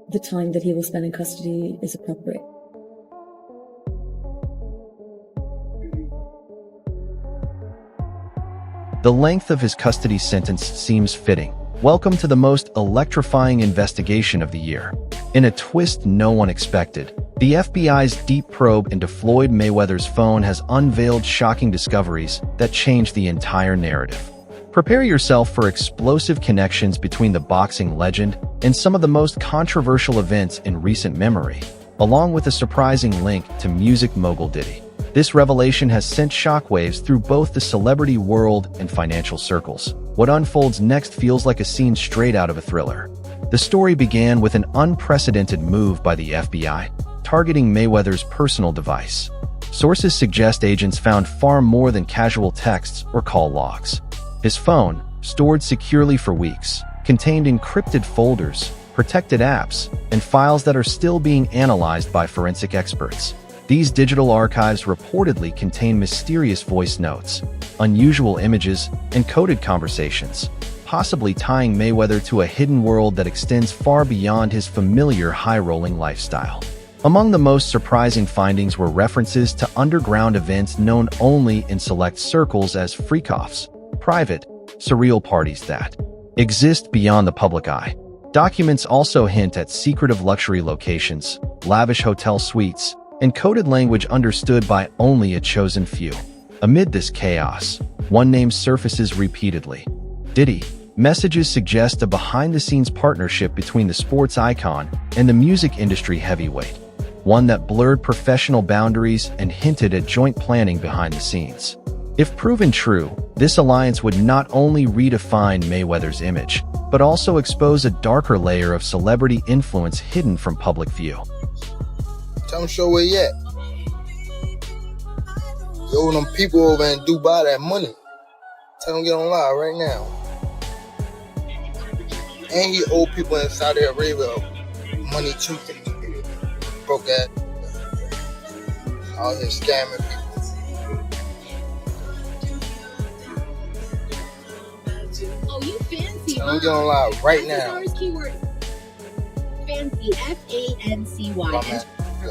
the time that he will spend in custody is appropriate. The length of his custody sentence seems fitting. Welcome to the most electrifying investigation of the year. In a twist no one expected, the FBI's deep probe into Floyd Mayweather's phone has unveiled shocking discoveries that change the entire narrative. Prepare yourself for explosive connections between the boxing legend and some of the most controversial events in recent memory, along with a surprising link to music mogul Diddy. This revelation has sent shockwaves through both the celebrity world and financial circles. What unfolds next feels like a scene straight out of a thriller. The story began with an unprecedented move by the FBI, targeting Mayweather's personal device. Sources suggest agents found far more than casual texts or call logs. His phone, stored securely for weeks, contained encrypted folders, protected apps, and files that are still being analyzed by forensic experts. These digital archives reportedly contain mysterious voice notes, unusual images, and coded conversations, possibly tying Mayweather to a hidden world that extends far beyond his familiar high-rolling lifestyle. Among the most surprising findings were references to underground events known only in select circles as freak-offs, private, surreal parties that exist beyond the public eye. Documents also hint at secretive luxury locations, lavish hotel suites, and coded language understood by only a chosen few. Amid this chaos, one name surfaces repeatedly: Diddy. Messages suggest a behind-the-scenes partnership between the sports icon and the music industry heavyweight, one that blurred professional boundaries and hinted at joint planning behind the scenes. If proven true, this alliance would not only redefine Mayweather's image, but also expose a darker layer of celebrity influence hidden from public view. Tell them show where you at. Yo, them people over in Dubai that money. Tell them get on live right now. And he owe people in Saudi Arabia money too. Broke ass. Out here scamming people. Oh, you fancy, Tell them get on live right now. Fancy, F-A-N-C-Y.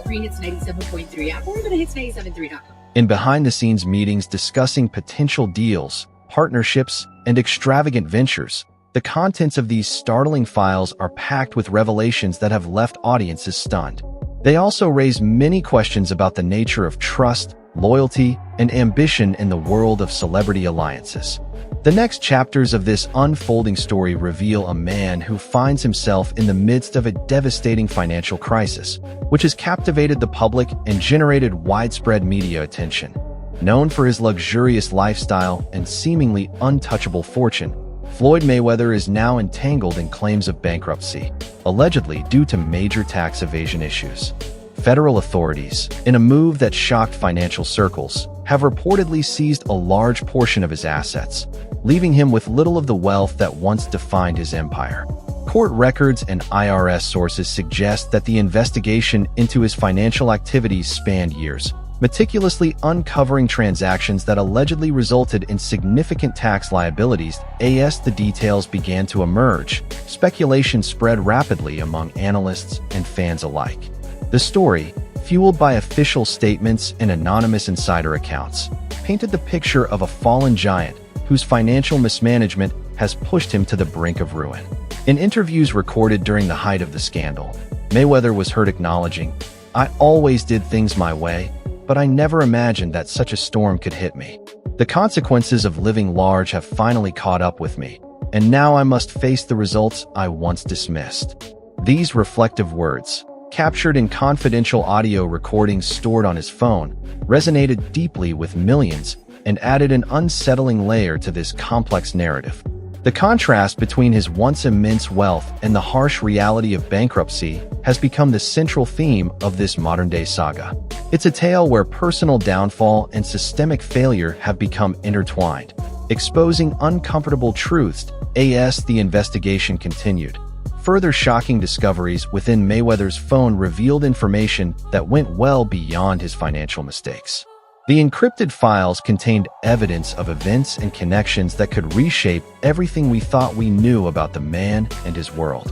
Free Hits 97.3 app or go to hits973.com. In behind-the-scenes meetings discussing potential deals, partnerships, and extravagant ventures, the contents of these startling files are packed with revelations that have left audiences stunned. They also raise many questions about the nature of trust, loyalty, and ambition in the world of celebrity alliances. The next chapters of this unfolding story reveal a man who finds himself in the midst of a devastating financial crisis, which has captivated the public and generated widespread media attention. Known for his luxurious lifestyle and seemingly untouchable fortune, Floyd Mayweather is now entangled in claims of bankruptcy, allegedly due to major tax evasion issues. Federal authorities, in a move that shocked financial circles, have reportedly seized a large portion of his assets, leaving him with little of the wealth that once defined his empire. Court records and IRS sources suggest that the investigation into his financial activities spanned years, meticulously uncovering transactions that allegedly resulted in significant tax liabilities. As the details began to emerge, speculation spread rapidly among analysts and fans alike. The story, fueled by official statements and anonymous insider accounts, painted the picture of a fallen giant whose financial mismanagement has pushed him to the brink of ruin. In interviews recorded during the height of the scandal, Mayweather was heard acknowledging, "I always did things my way, but I never imagined that such a storm could hit me. The consequences of living large have finally caught up with me, and now I must face the results I once dismissed." These reflective words, captured in confidential audio recordings stored on his phone, resonated deeply with millions and added an unsettling layer to this complex narrative. The contrast between his once immense wealth and the harsh reality of bankruptcy has become the central theme of this modern-day saga. It's a tale where personal downfall and systemic failure have become intertwined, exposing uncomfortable truths as the investigation continued. Further shocking discoveries within Mayweather's phone revealed information that went well beyond his financial mistakes. The encrypted files contained evidence of events and connections that could reshape everything we thought we knew about the man and his world.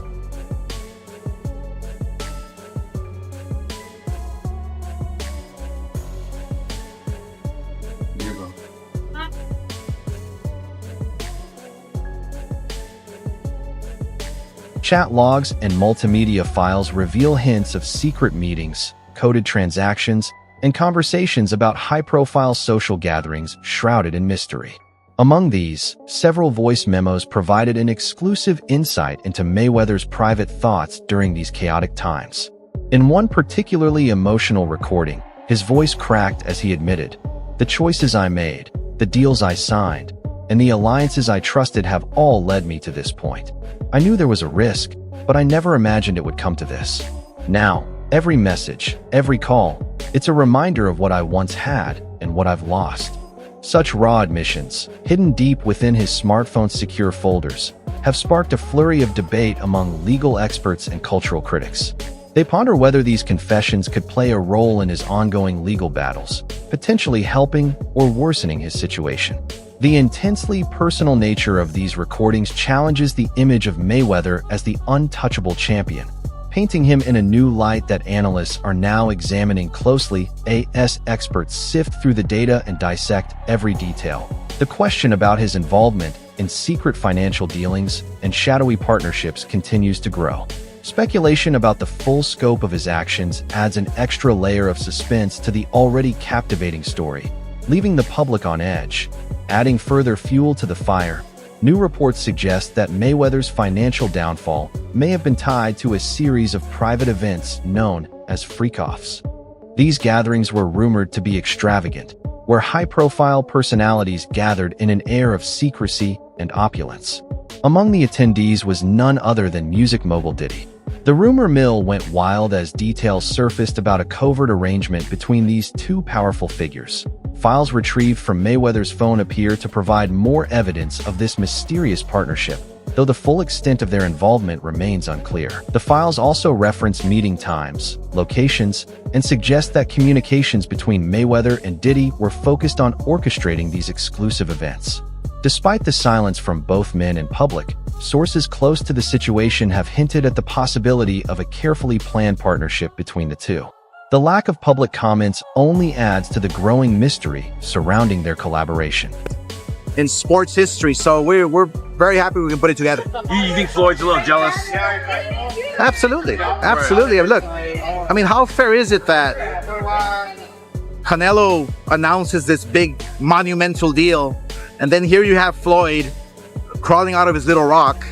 Chat logs and multimedia files reveal hints of secret meetings, coded transactions, and conversations about high-profile social gatherings shrouded in mystery. Among these, several voice memos provided an exclusive insight into Mayweather's private thoughts during these chaotic times. In one particularly emotional recording, his voice cracked as he admitted, "The choices I made, the deals I signed, and the alliances I trusted have all led me to this point. I knew there was a risk, but I never imagined it would come to this. Now, every message, every call, it's a reminder of what I once had and what I've lost." Such raw admissions, hidden deep within his smartphone's secure folders, have sparked a flurry of debate among legal experts and cultural critics. They ponder whether these confessions could play a role in his ongoing legal battles, potentially helping or worsening his situation. The intensely personal nature of these recordings challenges the image of Mayweather as the untouchable champion, painting him in a new light that analysts are now examining closely. As experts sift through the data and dissect every detail, the question about his involvement in secret financial dealings and shadowy partnerships continues to grow. Speculation about the full scope of his actions adds an extra layer of suspense to the already captivating story, leaving the public on edge. Adding further fuel to the fire, new reports suggest that Mayweather's financial downfall may have been tied to a series of private events known as freak-offs. These gatherings were rumored to be extravagant, where high-profile personalities gathered in an air of secrecy and opulence. Among the attendees was none other than music mogul Diddy. The rumor mill went wild as details surfaced about a covert arrangement between these two powerful figures. Files retrieved from Mayweather's phone appear to provide more evidence of this mysterious partnership, though the full extent of their involvement remains unclear. The files also reference meeting times, locations, and suggest that communications between Mayweather and Diddy were focused on orchestrating these exclusive events. Despite the silence from both men in public, sources close to the situation have hinted at the possibility of a carefully planned partnership between the two. The lack of public comments only adds to the growing mystery surrounding their collaboration. In sports history, so we're very happy we can put it together. You think Floyd's a little jealous? Absolutely, absolutely. Look, I mean, how fair is it that Canelo announces this big monumental deal, and then here you have Floyd crawling out of his little rock,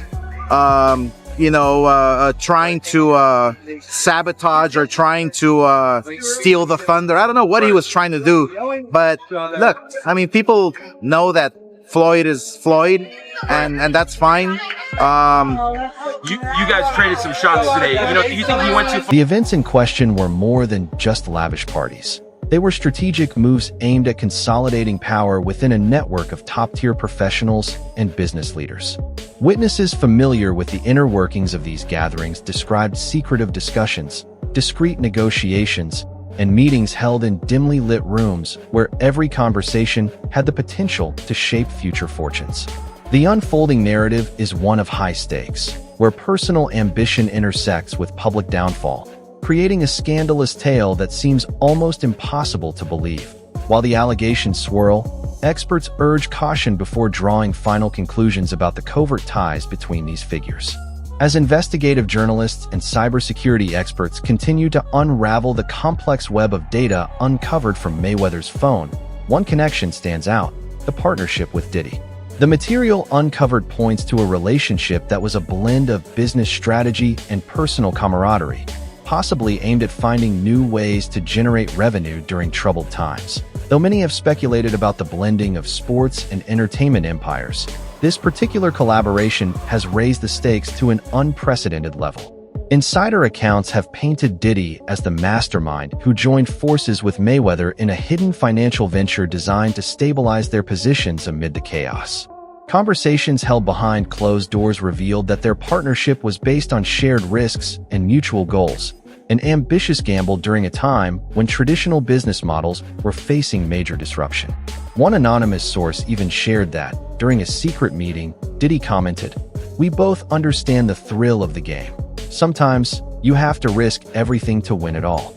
trying to sabotage or trying to steal the thunder. I don't know what he was trying to do, but look, I mean, people know that Floyd is Floyd, and that's fine. You guys traded some shots today. Do you think he went too far? The events in question were more than just lavish parties. They were strategic moves aimed at consolidating power within a network of top-tier professionals and business leaders. Witnesses familiar with the inner workings of these gatherings described secretive discussions, discreet negotiations, and meetings held in dimly lit rooms where every conversation had the potential to shape future fortunes. The unfolding narrative is one of high stakes, where personal ambition intersects with public downfall, creating a scandalous tale that seems almost impossible to believe. While the allegations swirl, experts urge caution before drawing final conclusions about the covert ties between these figures. As investigative journalists and cybersecurity experts continue to unravel the complex web of data uncovered from Mayweather's phone, one connection stands out: the partnership with Diddy. The material uncovered points to a relationship that was a blend of business strategy and personal camaraderie, possibly aimed at finding new ways to generate revenue during troubled times. Though many have speculated about the blending of sports and entertainment empires, this particular collaboration has raised the stakes to an unprecedented level. Insider accounts have painted Diddy as the mastermind who joined forces with Mayweather in a hidden financial venture designed to stabilize their positions amid the chaos. Conversations held behind closed doors revealed that their partnership was based on shared risks and mutual goals, an ambitious gamble during a time when traditional business models were facing major disruption. One anonymous source even shared that, during a secret meeting, Diddy commented, "We both understand the thrill of the game. Sometimes, you have to risk everything to win it all."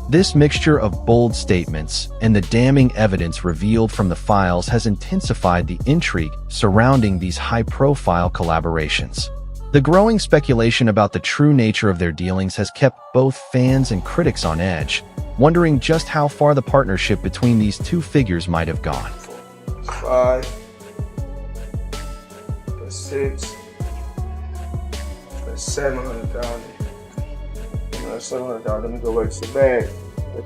This mixture of bold statements and the damning evidence revealed from the files has intensified the intrigue surrounding these high-profile collaborations. The growing speculation about the true nature of their dealings has kept both fans and critics on edge, wondering just how far the partnership between these two figures might have gone. 5, 6, 700,000. Another 700,000. Let me go back to the bag.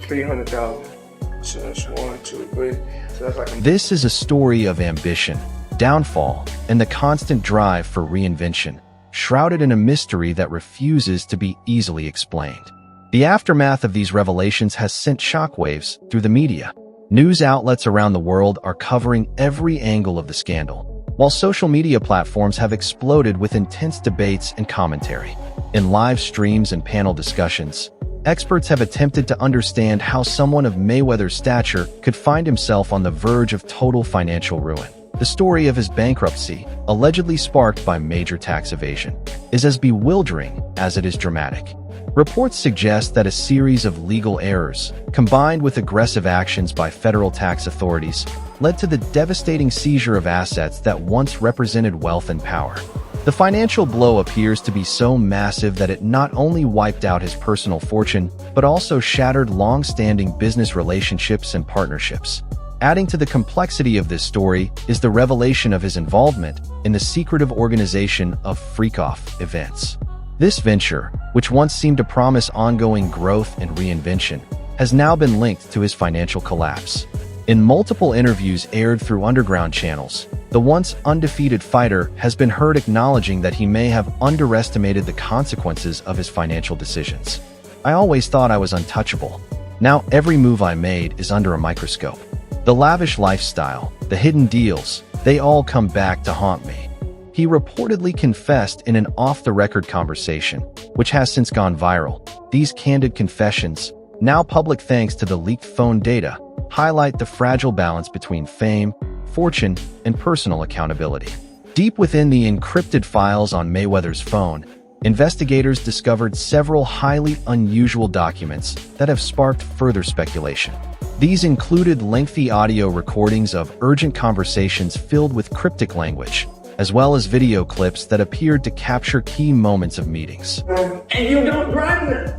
300,000. So that's 1, 2, 3. So that's like This is a story of ambition, downfall, and the constant drive for reinvention, shrouded in a mystery that refuses to be easily explained. The aftermath of these revelations has sent shockwaves through the media. News outlets around the world are covering every angle of the scandal, while social media platforms have exploded with intense debates and commentary. In live streams and panel discussions, experts have attempted to understand how someone of Mayweather's stature could find himself on the verge of total financial ruin. The story of his bankruptcy, allegedly sparked by major tax evasion, is as bewildering as it is dramatic. Reports suggest that a series of legal errors, combined with aggressive actions by federal tax authorities, led to the devastating seizure of assets that once represented wealth and power. The financial blow appears to be so massive that it not only wiped out his personal fortune, but also shattered long-standing business relationships and partnerships. Adding to the complexity of this story is the revelation of his involvement in the secretive organization of freak-off events. This venture, which once seemed to promise ongoing growth and reinvention, has now been linked to his financial collapse. In multiple interviews aired through underground channels, the once undefeated fighter has been heard acknowledging that he may have underestimated the consequences of his financial decisions. "I always thought I was untouchable. Now every move I made is under a microscope. The lavish lifestyle, the hidden deals, they all come back to haunt me." He reportedly confessed in an off-the-record conversation, which has since gone viral. These candid confessions, now public thanks to the leaked phone data, highlight the fragile balance between fame, fortune, and personal accountability. Deep within the encrypted files on Mayweather's phone, investigators discovered several highly unusual documents that have sparked further speculation. These included lengthy audio recordings of urgent conversations filled with cryptic language, as well as video clips that appeared to capture key moments of meetings. And you don't drive it.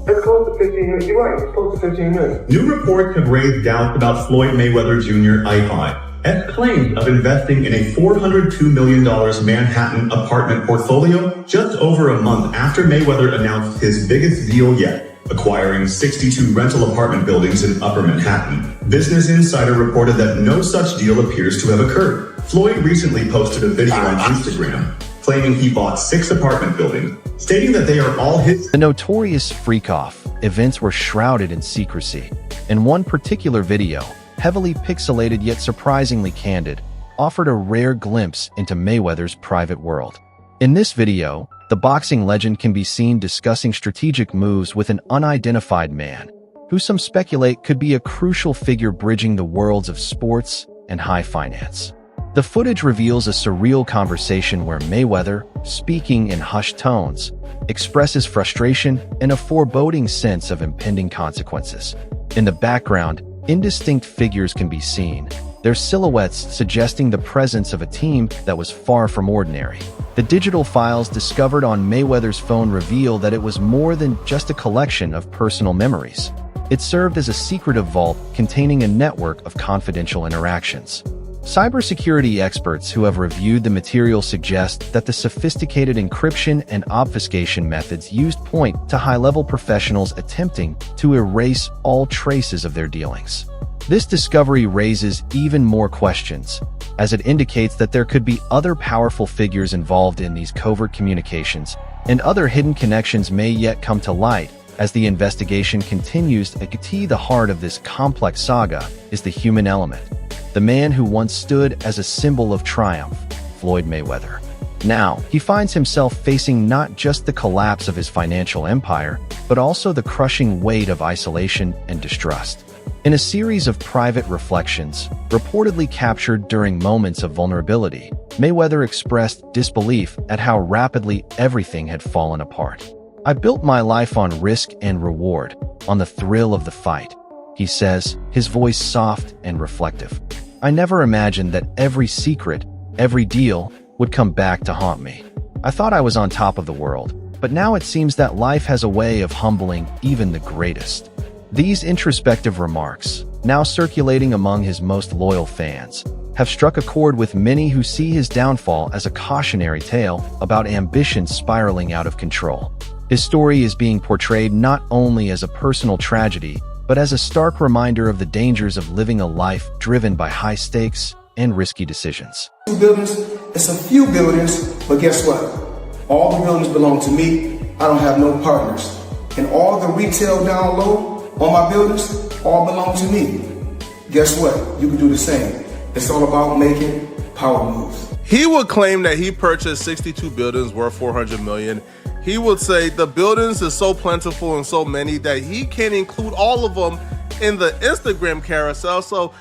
It's close to 15 minutes. You're right. It's close to 15 minutes. New reports have raised doubts about Floyd Mayweather Jr. As claims of investing in a $402 million Manhattan apartment portfolio just over a month after Mayweather announced his biggest deal yet, acquiring 62 rental apartment buildings in Upper Manhattan. Business Insider reported that no such deal appears to have occurred. Floyd recently posted a video on Instagram claiming he bought 6 apartment buildings, stating that they are all his. The notorious freak-off events were shrouded in secrecy, and one particular video, heavily pixelated yet surprisingly candid, offered a rare glimpse into Mayweather's private world. In this video, the boxing legend can be seen discussing strategic moves with an unidentified man, who some speculate could be a crucial figure bridging the worlds of sports and high finance. The footage reveals a surreal conversation where Mayweather, speaking in hushed tones, expresses frustration and a foreboding sense of impending consequences. In the background, indistinct figures can be seen, their silhouettes suggesting the presence of a team that was far from ordinary. The digital files discovered on Mayweather's phone reveal that it was more than just a collection of personal memories. It served as a secretive vault containing a network of confidential interactions. Cybersecurity experts who have reviewed the material suggest that the sophisticated encryption and obfuscation methods used point to high-level professionals attempting to erase all traces of their dealings. This discovery raises even more questions, as it indicates that there could be other powerful figures involved in these covert communications, and other hidden connections may yet come to light as the investigation continues. The heart of this complex saga is the human element. The man who once stood as a symbol of triumph, Floyd Mayweather. Now, he finds himself facing not just the collapse of his financial empire, but also the crushing weight of isolation and distrust. In a series of private reflections, reportedly captured during moments of vulnerability, Mayweather expressed disbelief at how rapidly everything had fallen apart. "I built my life on risk and reward, on the thrill of the fight," he says, his voice soft and reflective. "I never imagined that every secret, every deal, would come back to haunt me. I thought I was on top of the world, but now it seems that life has a way of humbling even the greatest. These introspective remarks, now circulating among his most loyal fans, have struck a chord with many who see his downfall as a cautionary tale about ambition spiraling out of control. His story is being portrayed not only as a personal tragedy, but as a stark reminder of the dangers of living a life driven by high stakes and risky decisions. Buildings, it's a few buildings, but guess what? All the buildings belong to me. I don't have no partners. And all the retail down low on my buildings all belong to me. Guess what? You can do the same. It's all about making power moves. He would claim that he purchased 62 buildings worth $400 million. He would say the buildings is so plentiful and so many that he can't include all of them in the Instagram carousel. So,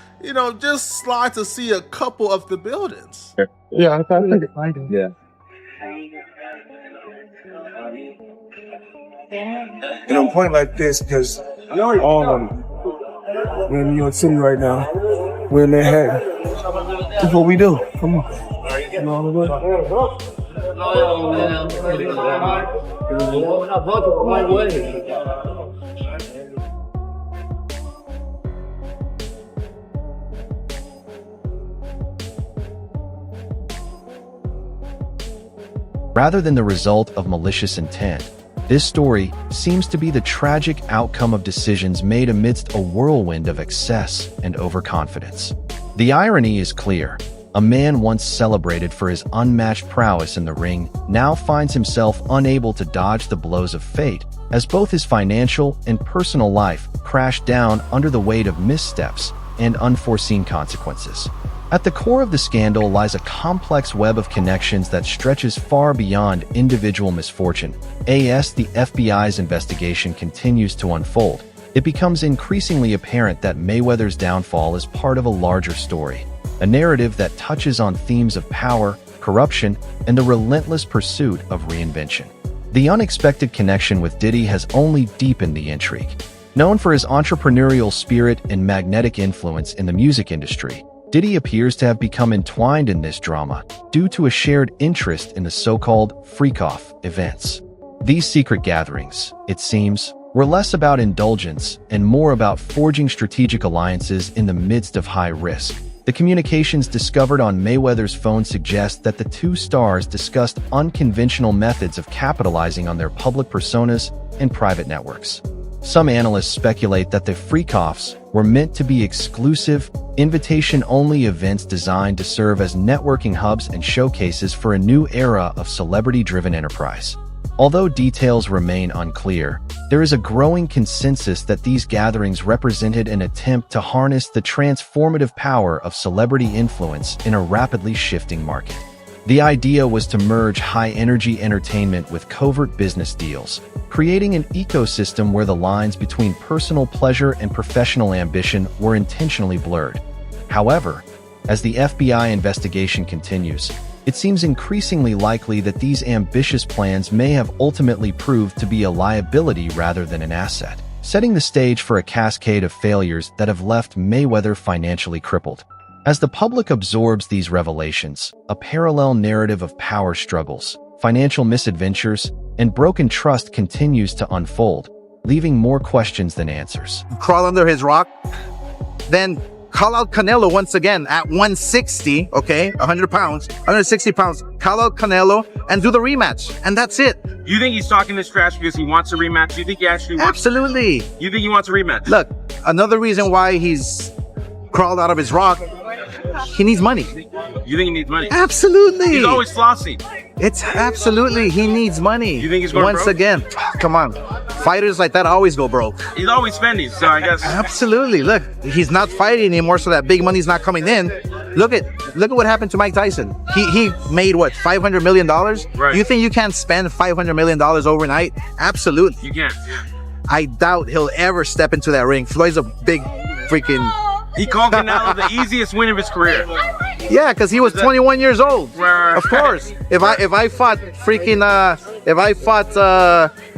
just slide to see a couple of the buildings. Yeah, I think it's fine. Yeah. And on a point like this, because all of them, we're in New York City right now. We're in Manhattan. That's what we do. Come on. You know what Rather than the result of malicious intent, this story seems to be the tragic outcome of decisions made amidst a whirlwind of excess and overconfidence. The irony is clear. A man once celebrated for his unmatched prowess in the ring now finds himself unable to dodge the blows of fate, as both his financial and personal life crash down under the weight of missteps and unforeseen consequences. At the core of the scandal lies a complex web of connections that stretches far beyond individual misfortune. As the FBI's investigation continues to unfold, it becomes increasingly apparent that Mayweather's downfall is part of a larger story, a narrative that touches on themes of power, corruption, and the relentless pursuit of reinvention. The unexpected connection with Diddy has only deepened the intrigue. Known for his entrepreneurial spirit and magnetic influence in the music industry, Diddy appears to have become entwined in this drama due to a shared interest in the so-called freak-off events. These secret gatherings, it seems, were less about indulgence and more about forging strategic alliances in the midst of high risk. The communications discovered on Mayweather's phone suggest that the two stars discussed unconventional methods of capitalizing on their public personas and private networks. Some analysts speculate that the freak-offs were meant to be exclusive, invitation-only events designed to serve as networking hubs and showcases for a new era of celebrity-driven enterprise. Although details remain unclear, there is a growing consensus that these gatherings represented an attempt to harness the transformative power of celebrity influence in a rapidly shifting market. The idea was to merge high-energy entertainment with covert business deals, creating an ecosystem where the lines between personal pleasure and professional ambition were intentionally blurred. However, as the FBI investigation continues, it seems increasingly likely that these ambitious plans may have ultimately proved to be a liability rather than an asset, setting the stage for a cascade of failures that have left Mayweather financially crippled. As the public absorbs these revelations, a parallel narrative of power struggles, financial misadventures, and broken trust continues to unfold, leaving more questions than answers. Crawl under his rock, then call out Canelo once again at 160, okay, 100 pounds, 160 pounds, call out Canelo and do the rematch, and that's it. You think he's talking this trash because he wants a rematch? You think he actually wants? Absolutely. You think he wants a rematch? Look, another reason why he's crawled out of his rock, he needs money. You think he needs money? Absolutely. He's always flossy. It's absolutely, he needs money. You think he's going once broke? Again, come on. Fighters like that always go broke. He's always spending, so I guess. Absolutely. Look, he's not fighting anymore, so that big money's not coming in. Look at what happened to Mike Tyson. He made what, $500 million? Right. You think you can't spend $500 million overnight? Absolutely. You can't. I doubt he'll ever step into that ring. Floyd's a big freaking... He called Canelo the easiest win of his career. Yeah, because he was 21 years old. Right. Of course. If I fought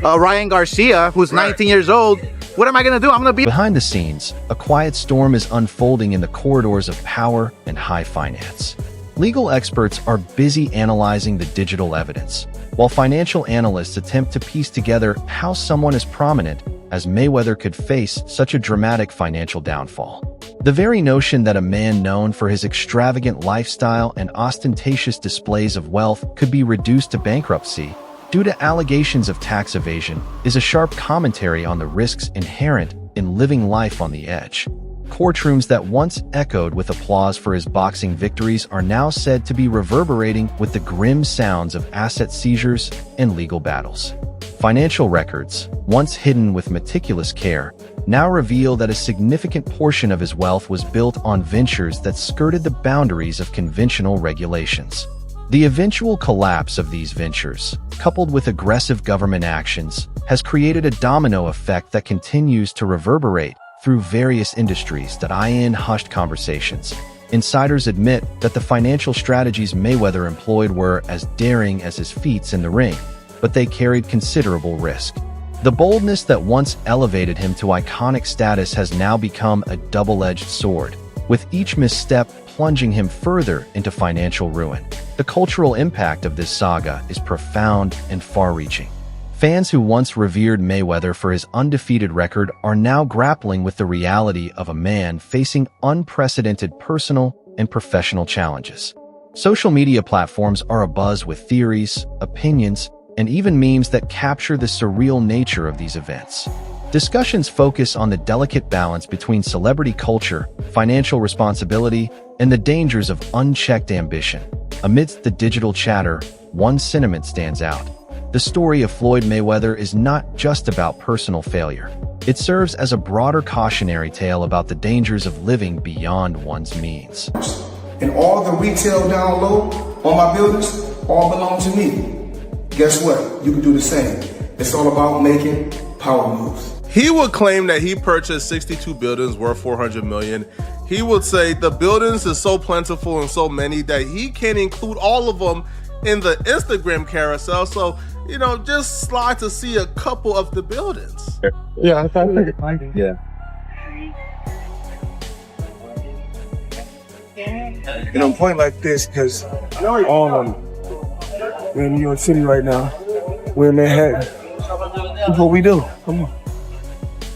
Ryan Garcia, who's 19 years old, what am I gonna do? I'm gonna be... Behind the scenes, a quiet storm is unfolding in the corridors of power and high finance. Legal experts are busy analyzing the digital evidence, while financial analysts attempt to piece together how someone as prominent as Mayweather could face such a dramatic financial downfall. The very notion that a man known for his extravagant lifestyle and ostentatious displays of wealth could be reduced to bankruptcy due to allegations of tax evasion is a sharp commentary on the risks inherent in living life on the edge. Courtrooms that once echoed with applause for his boxing victories are now said to be reverberating with the grim sounds of asset seizures and legal battles. Financial records, once hidden with meticulous care, now reveal that a significant portion of his wealth was built on ventures that skirted the boundaries of conventional regulations. The eventual collapse of these ventures, coupled with aggressive government actions, has created a domino effect that continues to reverberate through various industries that in hushed conversations. Insiders admit that the financial strategies Mayweather employed were as daring as his feats in the ring, but they carried considerable risk. The boldness that once elevated him to iconic status has now become a double-edged sword, with each misstep plunging him further into financial ruin. The cultural impact of this saga is profound and far-reaching. Fans who once revered Mayweather for his undefeated record are now grappling with the reality of a man facing unprecedented personal and professional challenges. Social media platforms are abuzz with theories, opinions, and even memes that capture the surreal nature of these events. Discussions focus on the delicate balance between celebrity culture, financial responsibility, and the dangers of unchecked ambition. Amidst the digital chatter, one sentiment stands out. The story of Floyd Mayweather is not just about personal failure. It serves as a broader cautionary tale about the dangers of living beyond one's means. And all the retail down low on my buildings all belong to me. Guess what? You can do the same. It's all about making power moves. He would claim that he purchased 62 buildings worth 400 million. He would say the buildings is so plentiful and so many that he can't include all of them in the Instagram carousel. So, just slide to see a couple of the buildings. Yeah, I think. Yeah. Point like this because all of them. We're in New York City right now. We're in Manhattan. That's what we do. Come on.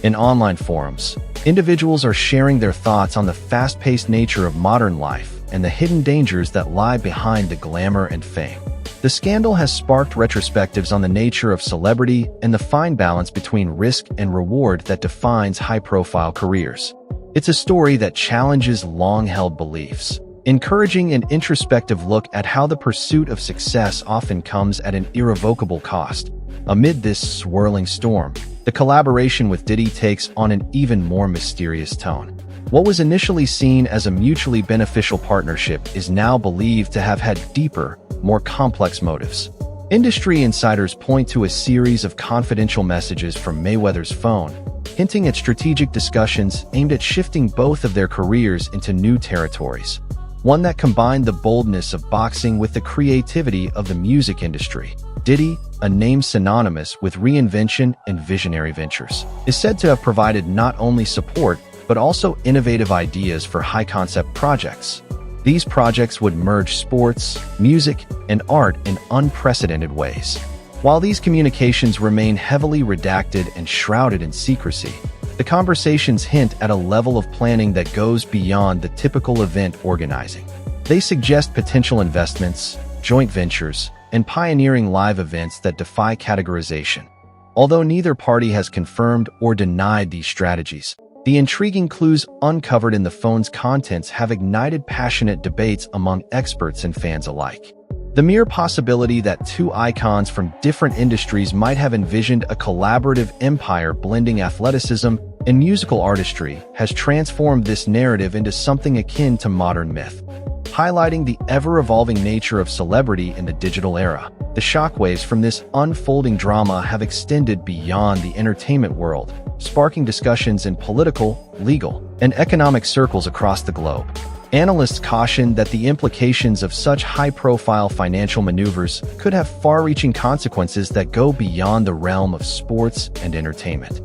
In online forums, individuals are sharing their thoughts on the fast-paced nature of modern life and the hidden dangers that lie behind the glamour and fame. The scandal has sparked retrospectives on the nature of celebrity and the fine balance between risk and reward that defines high-profile careers. It's a story that challenges long-held beliefs, encouraging an introspective look at how the pursuit of success often comes at an irrevocable cost. Amid this swirling storm, the collaboration with Diddy takes on an even more mysterious tone. What was initially seen as a mutually beneficial partnership is now believed to have had deeper, more complex motives. Industry insiders point to a series of confidential messages from Mayweather's phone, hinting at strategic discussions aimed at shifting both of their careers into new territories, one that combined the boldness of boxing with the creativity of the music industry. Diddy, a name synonymous with reinvention and visionary ventures, is said to have provided not only support but also innovative ideas for high-concept projects. These projects would merge sports, music, and art in unprecedented ways. While these communications remain heavily redacted and shrouded in secrecy, the conversations hint at a level of planning that goes beyond the typical event organizing. They suggest potential investments, joint ventures, and pioneering live events that defy categorization. Although neither party has confirmed or denied these strategies, the intriguing clues uncovered in the phone's contents have ignited passionate debates among experts and fans alike. The mere possibility that two icons from different industries might have envisioned a collaborative empire blending athleticism and musical artistry has transformed this narrative into something akin to modern myth. Highlighting the ever-evolving nature of celebrity in the digital era, the shockwaves from this unfolding drama have extended beyond the entertainment world, sparking discussions in political, legal, and economic circles across the globe. Analysts caution that the implications of such high-profile financial maneuvers could have far-reaching consequences that go beyond the realm of sports and entertainment.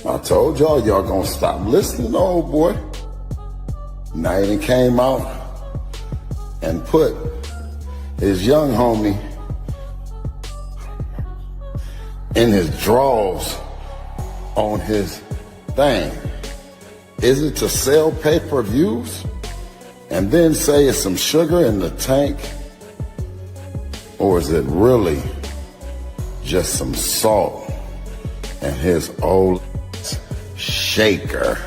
I told y'all gonna stop listening to old boy. Now he done came out and put his young homie in his drawers on his thing? Is it to sell pay-per-views and then say it's some sugar in the tank? Or is it really just some salt and his old shaker?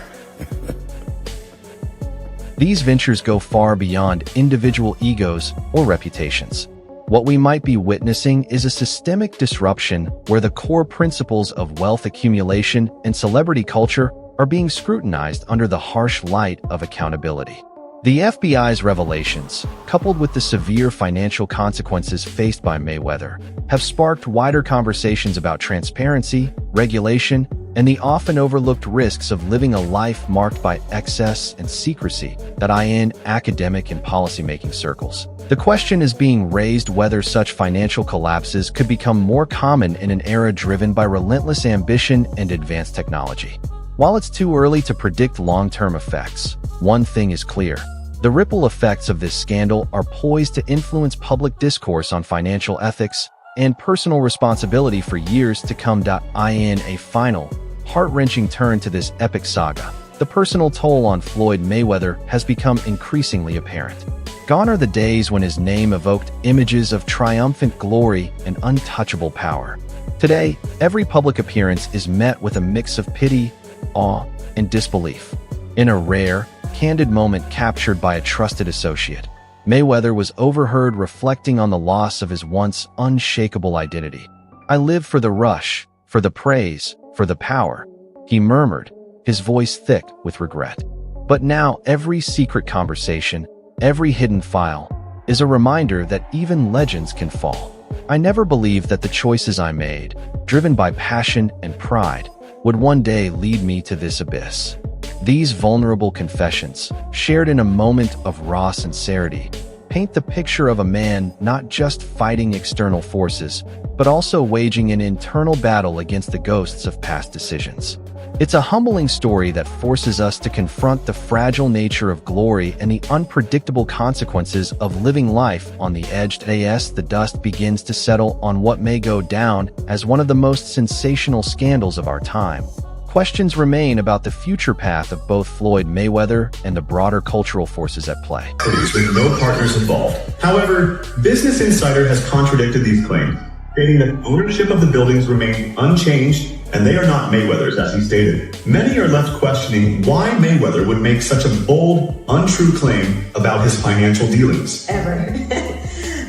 These ventures go far beyond individual egos or reputations. What we might be witnessing is a systemic disruption where the core principles of wealth accumulation and celebrity culture are being scrutinized under the harsh light of accountability. The FBI's revelations, coupled with the severe financial consequences faced by Mayweather, have sparked wider conversations about transparency, regulation, and the often overlooked risks of living a life marked by excess and secrecy that are in academic and policymaking circles. The question is being raised whether such financial collapses could become more common in an era driven by relentless ambition and advanced technology. While it's too early to predict long-term effects, one thing is clear. The ripple effects of this scandal are poised to influence public discourse on financial ethics and personal responsibility for years to come. In a final, heart-wrenching turn to this epic saga, the personal toll on Floyd Mayweather has become increasingly apparent. Gone are the days when his name evoked images of triumphant glory and untouchable power. Today, every public appearance is met with a mix of pity, awe, and disbelief. In a rare, candid moment captured by a trusted associate, Mayweather was overheard reflecting on the loss of his once unshakable identity. "I live for the rush, for the praise, for the power," he murmured, his voice thick with regret. But now every secret conversation, every hidden file, is a reminder that even legends can fall. "I never believed that the choices I made, driven by passion and pride, would one day lead me to this abyss." These vulnerable confessions, shared in a moment of raw sincerity, paint the picture of a man not just fighting external forces, but also waging an internal battle against the ghosts of past decisions. It's a humbling story that forces us to confront the fragile nature of glory and the unpredictable consequences of living life on the edge. As the dust begins to settle on what may go down as one of the most sensational scandals of our time, questions remain about the future path of both Floyd Mayweather and the broader cultural forces at play. With no partners involved. However, Business Insider has contradicted these claims, stating that ownership of the buildings remain unchanged and they are not Mayweather's, as he stated. Many are left questioning why Mayweather would make such a bold, untrue claim about his financial dealings. Ever.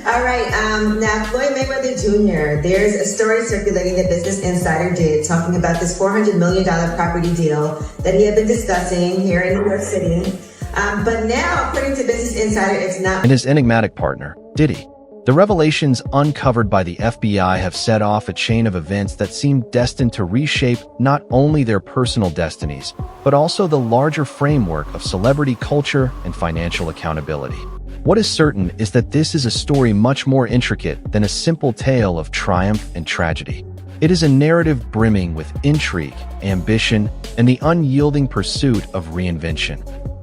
All right, now Floyd Mayweather Jr., there's a story circulating that Business Insider did talking about this $400 million property deal that he had been discussing here in New York City. But now, according to Business Insider, it's not. And his enigmatic partner, Diddy. The revelations uncovered by the FBI have set off a chain of events that seem destined to reshape not only their personal destinies, but also the larger framework of celebrity culture and financial accountability. What is certain is that this is a story much more intricate than a simple tale of triumph and tragedy. It is a narrative brimming with intrigue, ambition, and the unyielding pursuit of reinvention,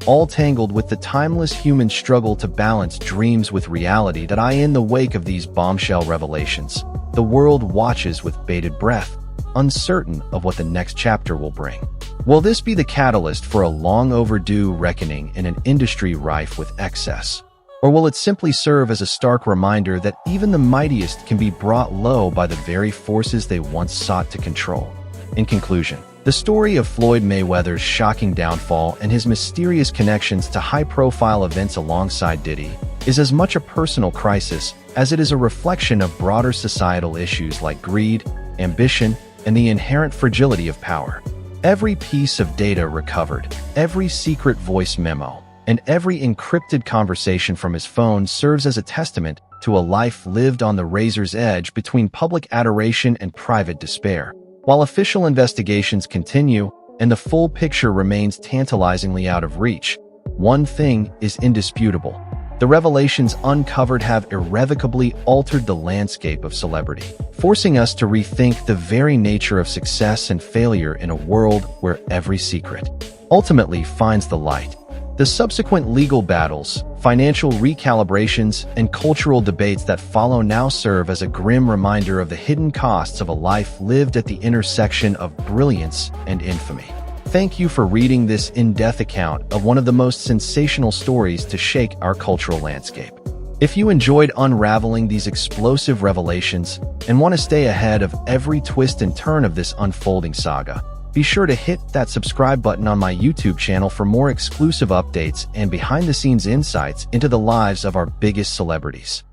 all tangled with the timeless human struggle to balance dreams with reality. In the wake of these bombshell revelations, the world watches with bated breath, uncertain of what the next chapter will bring. Will this be the catalyst for a long overdue reckoning in an industry rife with excess? Or will it simply serve as a stark reminder that even the mightiest can be brought low by the very forces they once sought to control? In conclusion, the story of Floyd Mayweather's shocking downfall and his mysterious connections to high-profile events alongside Diddy is as much a personal crisis as it is a reflection of broader societal issues like greed, ambition, and the inherent fragility of power. Every piece of data recovered, every secret voice memo, and every encrypted conversation from his phone serves as a testament to a life lived on the razor's edge between public adoration and private despair. While official investigations continue and the full picture remains tantalizingly out of reach, one thing is indisputable. The revelations uncovered have irrevocably altered the landscape of celebrity, forcing us to rethink the very nature of success and failure in a world where every secret ultimately finds the light. The subsequent legal battles, financial recalibrations, and cultural debates that follow now serve as a grim reminder of the hidden costs of a life lived at the intersection of brilliance and infamy. Thank you for reading this in-depth account of one of the most sensational stories to shake our cultural landscape. If you enjoyed unraveling these explosive revelations and want to stay ahead of every twist and turn of this unfolding saga, be sure to hit that subscribe button on my YouTube channel for more exclusive updates and behind-the-scenes insights into the lives of our biggest celebrities.